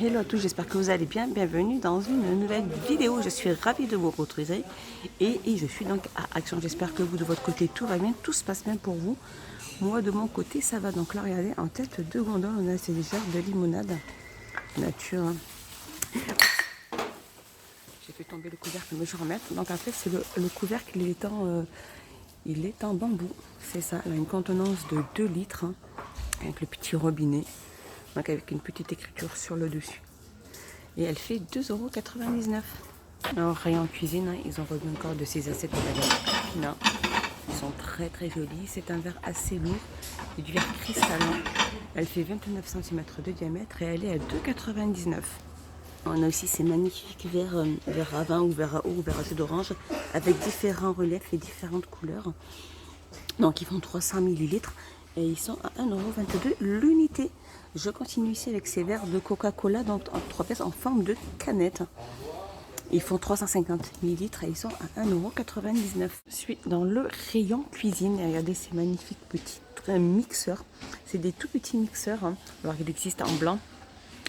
Hello à tous, j'espère que vous allez bien. Bienvenue dans une nouvelle vidéo. Je suis ravie de vous retrouver et je suis donc à Action. J'espère que vous de votre côté tout va bien, tout se passe bien pour vous. Moi de mon côté ça va. Donc là regardez, en tête de gondole on a ces verres de limonade nature. J'ai fait tomber le couvercle mais je remets. Donc en fait c'est le couvercle, il est en bambou. C'est ça, il a une contenance de 2 litres hein, avec le petit robinet. Donc avec une petite écriture sur le dessus. Et elle fait 2,99 €. Alors rayon cuisine, hein, ils ont remis encore de ces assiettes de la gamme Alpina. Ils sont très très jolis. C'est un verre assez lourd, et du verre cristallin. Elle fait 29 cm de diamètre et elle est à 2,99 €. On a aussi ces magnifiques verres, verre à vin ou verre à eau ou verre à jus d'orange avec différents reliefs et différentes couleurs. Donc ils font 300 ml et ils sont à 1,22 € l'unité. Je continue ici avec ces verres de Coca-Cola, donc en 3 pièces en forme de canette. Ils font 350 ml et ils sont à 1,99 €. Je suis dans le rayon cuisine et regardez ces magnifiques petits mixeurs. C'est des tout petits mixeurs, hein. Alors il existe en blanc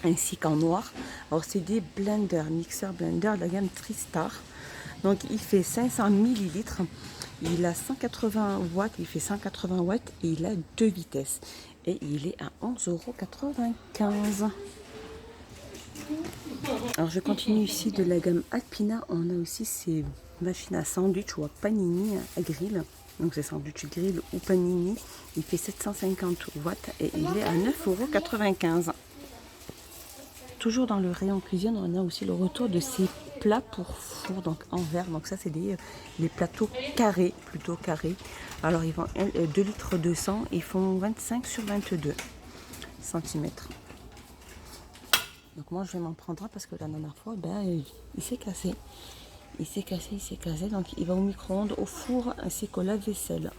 ainsi qu'en noir. Alors c'est des blenders, mixeurs blender de la gamme Tristar. Donc il fait 500 ml. Il a 180 watts, il fait 180 watts et il a 2 vitesses. Et il est à 11,95 €. Alors je continue ici de la gamme Alpina. On a aussi ces machines à sandwich ou à panini à grill. Donc c'est sandwich grill ou panini. Il fait 750 watts et il est à 9,95 €. Toujours dans le rayon cuisine, on a aussi le retour de ces plats pour four, donc en verre. Donc ça c'est les plateaux carrés, plutôt carrés. Alors ils vont 2 litres 200, ils font 25 sur 22 cm. Donc moi je vais m'en prendre un parce que la dernière fois, il s'est cassé. Il s'est cassé. Donc il va au micro-ondes, au four ainsi qu'au lave-vaisselle.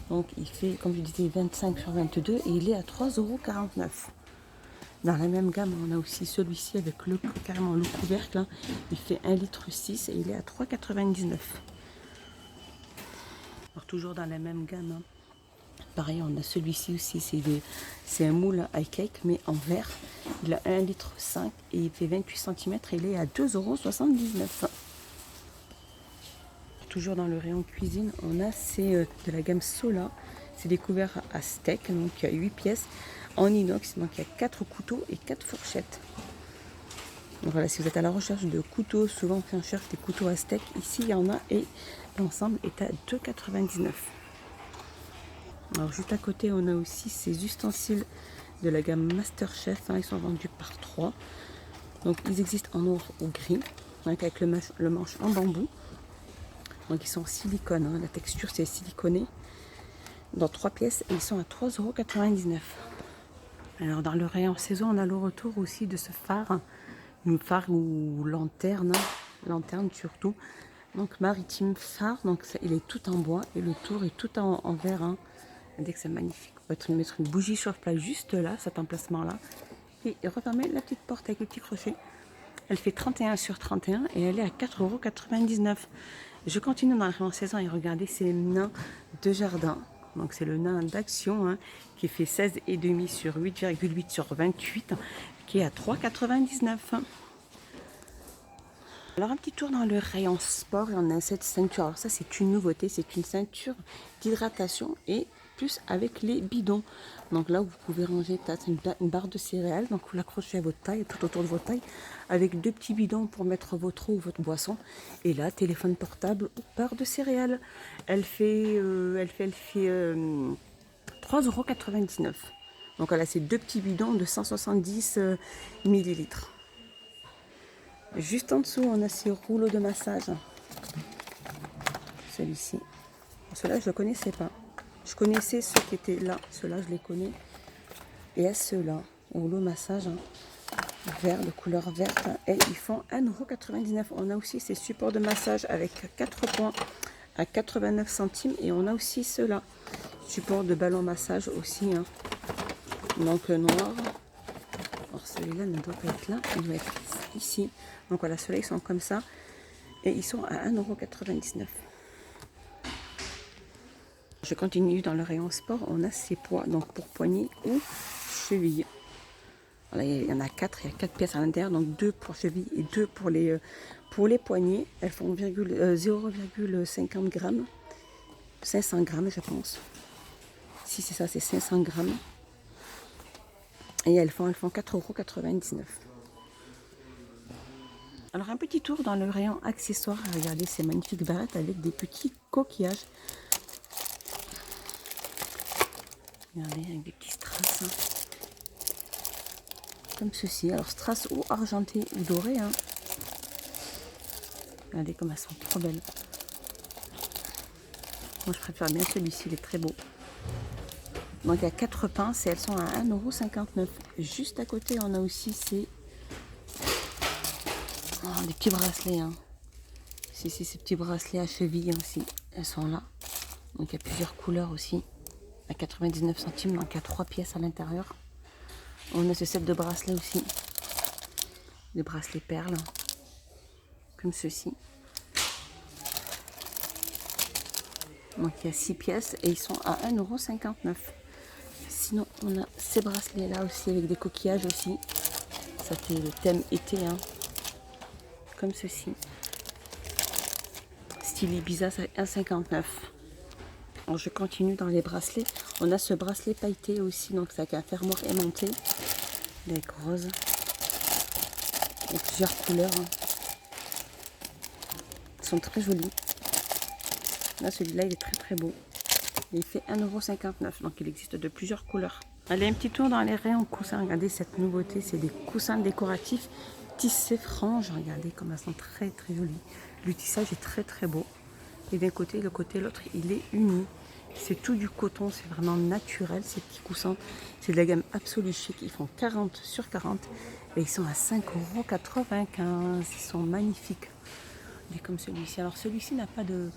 Donc il fait, comme je disais, 25 sur 22 et il est à 3,49 €. Dans la même gamme, on a aussi celui-ci avec carrément le couvercle. Hein. Il fait 1,6 litre et il est à 3,99 €. Alors toujours dans la même gamme. Hein. Pareil, on a celui-ci aussi. C'est un moule high cake, mais en verre. Il a 1,5 litre et il fait 28 cm. Il est à 2,79 €. Toujours dans le rayon cuisine, on a de la gamme Sola. C'est des couverts à steak. Donc il y a 8 pièces. En inox, donc il y a 4 couteaux et 4 fourchettes. Donc voilà, si vous êtes à la recherche de couteaux, souvent on cherche des couteaux à steak, ici il y en a et l'ensemble est à 2,99 €. Alors juste à côté, on a aussi ces ustensiles de la gamme Masterchef, hein, ils sont vendus par 3. Donc ils existent en noir ou gris, donc avec le manche en bambou. Donc ils sont en silicone, hein, la texture c'est siliconé. Dans 3 pièces et ils sont à 3,99 €. Alors dans le rayon saison, on a le retour aussi de ce phare, une phare ou lanterne surtout. Donc maritime phare, donc il est tout en bois et le tour est tout en verre. Hein. Regardez que c'est magnifique. On va mettre une bougie sur place juste là, cet emplacement-là. Et refermer la petite porte avec le petit crochet. Elle fait 31 sur 31 et elle est à 4,99 €. Je continue dans le rayon saison et regardez ces nains de jardin. Donc c'est le nain d'Action hein, qui fait 16,5 sur 8,8 sur 28 qui est à 3,99 €. Alors un petit tour dans le rayon sport et on a cette ceinture. Alors ça c'est une nouveauté, c'est une ceinture d'hydratation et plus avec les bidons. Donc là vous pouvez ranger peut-être une barre de céréales, donc vous l'accrochez à votre taille, tout autour de votre taille, avec 2 petits bidons pour mettre votre eau ou votre boisson. Et là, téléphone portable ou barre de céréales. Elle fait 3,99 €. Donc voilà, c'est 2 petits bidons de 170 ml. Juste en dessous, on a ces rouleaux de massage. Celui-ci. Ceux-là, je ne connaissais pas. Je connaissais ceux qui étaient là. Ceux-là, je les connais. Et à ceux-là, rouleau de massage, hein, vert, de couleur verte. Et ils font 1,99 €. On a aussi ces supports de massage avec 4 points à 89 centimes. Et on a aussi ceux-là. Support de ballon massage aussi. Hein. Donc noir. Alors celui-là ne doit pas être là. Il doit être ici. Donc voilà, ceux-là, ils sont comme ça. Et ils sont à 1,99 €. Je continue dans le rayon sport. On a ces poids, donc pour poignets ou chevilles. Voilà, il y en a 4, il y a 4 pièces à l'intérieur, donc 2 pour cheville et 2 pour les poignets. Elles font 0,50 grammes, 500 grammes je pense. Si c'est ça, c'est 500 grammes. Et elles font 4,99 €. Alors un petit tour dans le rayon accessoires. Regardez ces magnifiques barrettes avec des petits coquillages. Regardez avec des petits strass. Hein. Comme ceci. Alors strass ou argenté ou doré. Hein. Regardez comme elles sont trop belles. Moi je préfère bien celui-ci, il est très beau. Donc il y a 4 pinces et elles sont à 1,59 €. Juste à côté on a aussi ces des petits bracelets. Hein. Ces petits bracelets à cheville aussi. Elles sont là. Donc il y a plusieurs couleurs aussi. À 99 centimes, donc il y a 3 pièces à l'intérieur. On a ce set de bracelets aussi. Des bracelets perles. Comme ceci. Donc il y a 6 pièces et ils sont à 1,59 €. Sinon on a ces bracelets là aussi avec des coquillages aussi. Ça c'est le thème été. Hein. Comme ceci. Style Ibiza à 1,59 €. Alors je continue dans les bracelets. On a ce bracelet pailleté aussi, donc c'est avec un fermoir aimanté. Avec rose. Et plusieurs couleurs. Hein. Ils sont très jolis. Là celui-là il est très très beau. Il fait 1,59 €, donc il existe de plusieurs couleurs. Allez, un petit tour dans les rayons coussins. Regardez cette nouveauté, c'est des coussins décoratifs tissés franges. Regardez comme elles sont très très jolies. Le tissage est très très beau. Et d'un côté, l'autre, il est uni. C'est tout du coton, c'est vraiment naturel ces petits coussins. C'est de la gamme Absolu Chic. Ils font 40 sur 40 et ils sont à 5,95 €. Ils sont magnifiques. Et comme celui-ci. Alors celui-ci n'a pas de...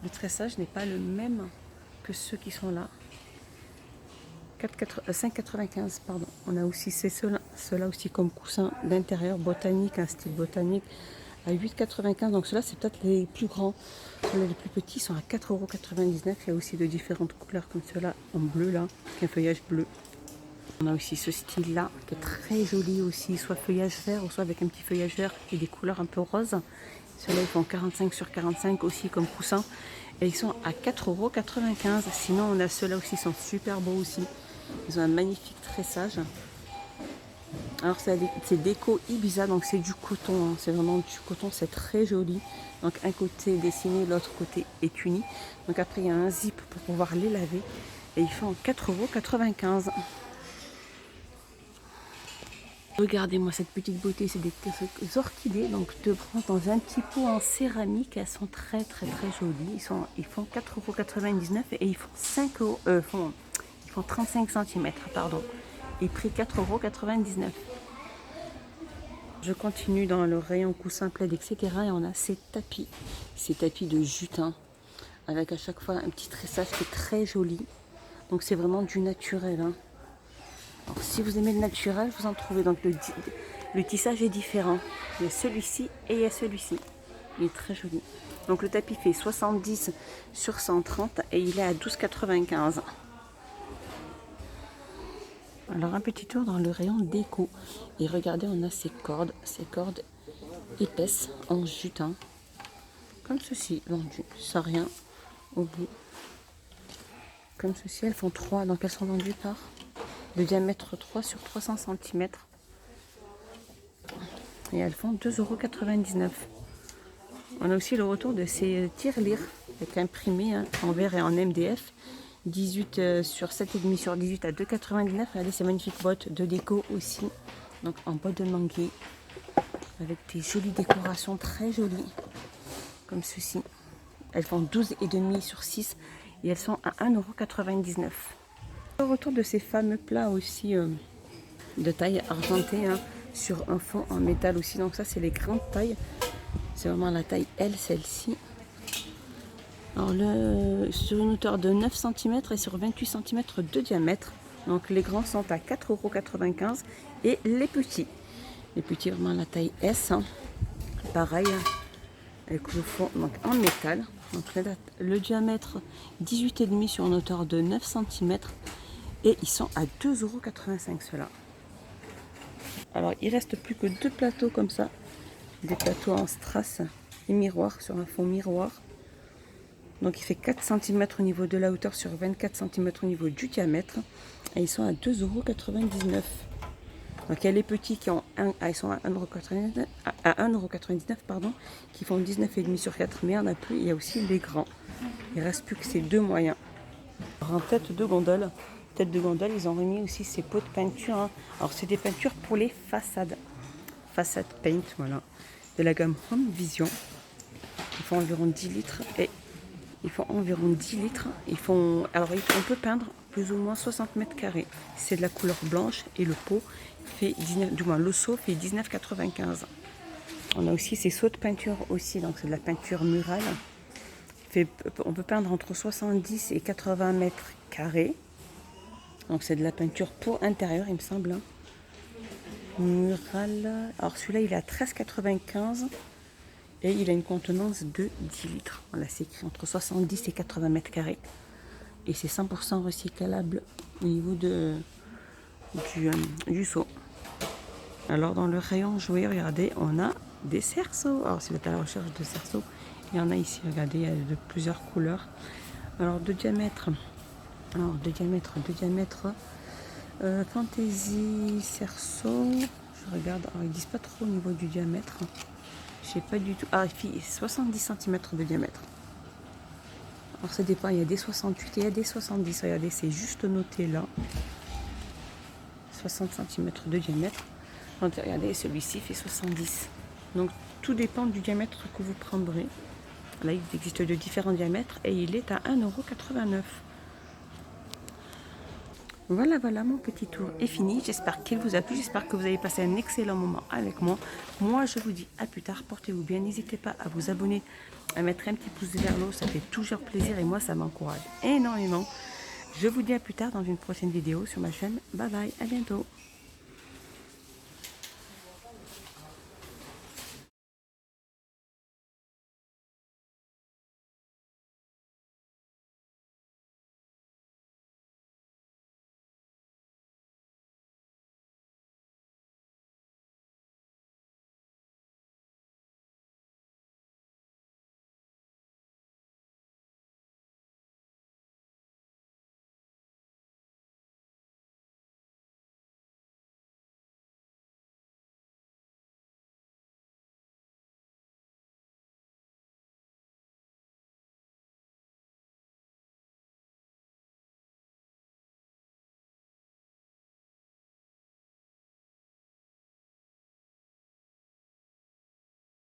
Le tressage n'est pas le même que ceux qui sont là. 5,95 €, pardon. On a aussi ceux-là aussi comme coussin d'intérieur botanique, un style botanique à 8,95 €. Donc ceux-là c'est peut-être les plus grands. Ceux-là les plus petits sont à 4,99 €. Il y a aussi de différentes couleurs comme ceux-là en bleu là, avec un feuillage bleu. On a aussi ce style-là qui est très joli aussi, soit feuillage vert ou soit avec un petit feuillage vert et des couleurs un peu roses. Ceux-là ils font 45 sur 45 aussi comme coussin et ils sont à 4,95 €. Sinon on a ceux-là aussi, ils sont super beaux aussi. Ils ont un magnifique tressage. Alors c'est déco Ibiza, donc c'est du coton, hein. C'est vraiment du coton, c'est très joli. Donc un côté dessiné, l'autre côté est uni. Donc après il y a un zip pour pouvoir les laver et ils font 4,95 €. Regardez-moi cette petite beauté, c'est des orchidées, donc de branches dans un petit pot en céramique. Elles sont très très très jolies. Ils font 4,99 € et ils font ils font 35 cm, pardon. Et prix 4,99 €. Je continue dans le rayon coussin, plaid, etc. Et on a ces tapis de jutin, avec à chaque fois un petit tressage qui est très joli. Donc c'est vraiment du naturel. Hein. Alors, si vous aimez le naturel, vous en trouvez. Donc le tissage est différent. Il y a celui-ci et il y a celui-ci. Il est très joli. Donc le tapis fait 70 sur 130 et il est à 12,95 €. Alors un petit tour dans le rayon déco. Et regardez, on a ces cordes épaisses en jutin. Comme ceci, vendues, sans rien au bout. Comme ceci, elles font 3, donc elles sont vendues par de diamètre 3 sur 300 cm. Et elles font 2,99 €. On a aussi le retour de ces tirelires avec imprimé hein, en verre et en MDF. 18 sur 7,5 sur 18 à 2,99 €. Regardez ces magnifiques bottes de déco aussi. Donc en bois de manguier. Avec des jolies décorations très jolies. Comme ceci. Elles font 12,5 sur 6 et elles sont à 1,99 €. Le retour de ces fameux plats aussi de taille argentée hein, sur un fond en métal aussi. Donc ça c'est les grandes tailles. C'est vraiment la taille L celle-ci. Alors sur une hauteur de 9 cm et sur 28 cm de diamètre. Donc les grands sont à 4,95 € et les petits vraiment la taille S. Hein. Pareil avec le fond donc en métal. Donc le diamètre 18,5 sur une hauteur de 9 cm et ils sont à 2,85 € ceux-là. Alors il reste plus que 2 plateaux comme ça. Des plateaux en strass et miroir sur un fond miroir. Donc il fait 4 cm au niveau de la hauteur sur 24 cm au niveau du diamètre. Et ils sont à 2,99 €. Donc il y a les petits qui ont ils sont à 1,99 €, pardon, qui font 19,5 sur 4. Mais il y en a plus, il y a aussi les grands. Il ne reste plus que ces 2 moyens. Alors, en tête de gondole, ils ont remis aussi ces pots de peinture. Hein. Alors c'est des peintures pour les façades. Façade paint, voilà. De la gamme Home Vision. Ils font environ 10 litres et ils font environ 10 litres. Alors on peut peindre plus ou moins 60 mètres carrés. C'est de la couleur blanche et le pot fait 19, du moins le seau fait 19,95 €. On a aussi ces seaux de peinture aussi, donc c'est de la peinture murale. On peut peindre entre 70 et 80 mètres carrés. Donc c'est de la peinture pour intérieur, il me semble. Murale. Alors celui-là il est à 13,95 € et il a une contenance de 10 litres. Voilà, c'est écrit entre 70 et 80 mètres carrés. Et c'est 100% recyclable au niveau du seau. Alors dans le rayon jouet, regardez, on a des cerceaux. Alors si vous êtes à la recherche de cerceaux, il y en a ici, regardez, il y a de plusieurs couleurs. Alors de diamètre, Fantasy cerceau. Je regarde, alors ils disent pas trop au niveau du diamètre. Je sais pas du tout. Ah, il fait 70 cm de diamètre. Alors ça dépend, il y a des 68 et il y a des 70. Regardez, c'est juste noté là. 60 cm de diamètre. Regardez, celui-ci fait 70. Donc tout dépend du diamètre que vous prendrez. Là, il existe de différents diamètres et il est à 1,89 €. Voilà, mon petit tour est fini. J'espère qu'il vous a plu. J'espère que vous avez passé un excellent moment avec moi. Moi, je vous dis à plus tard. Portez-vous bien. N'hésitez pas à vous abonner, à mettre un petit pouce vers le haut. Ça fait toujours plaisir et moi, ça m'encourage énormément. Je vous dis à plus tard dans une prochaine vidéo sur ma chaîne. Bye bye, à bientôt.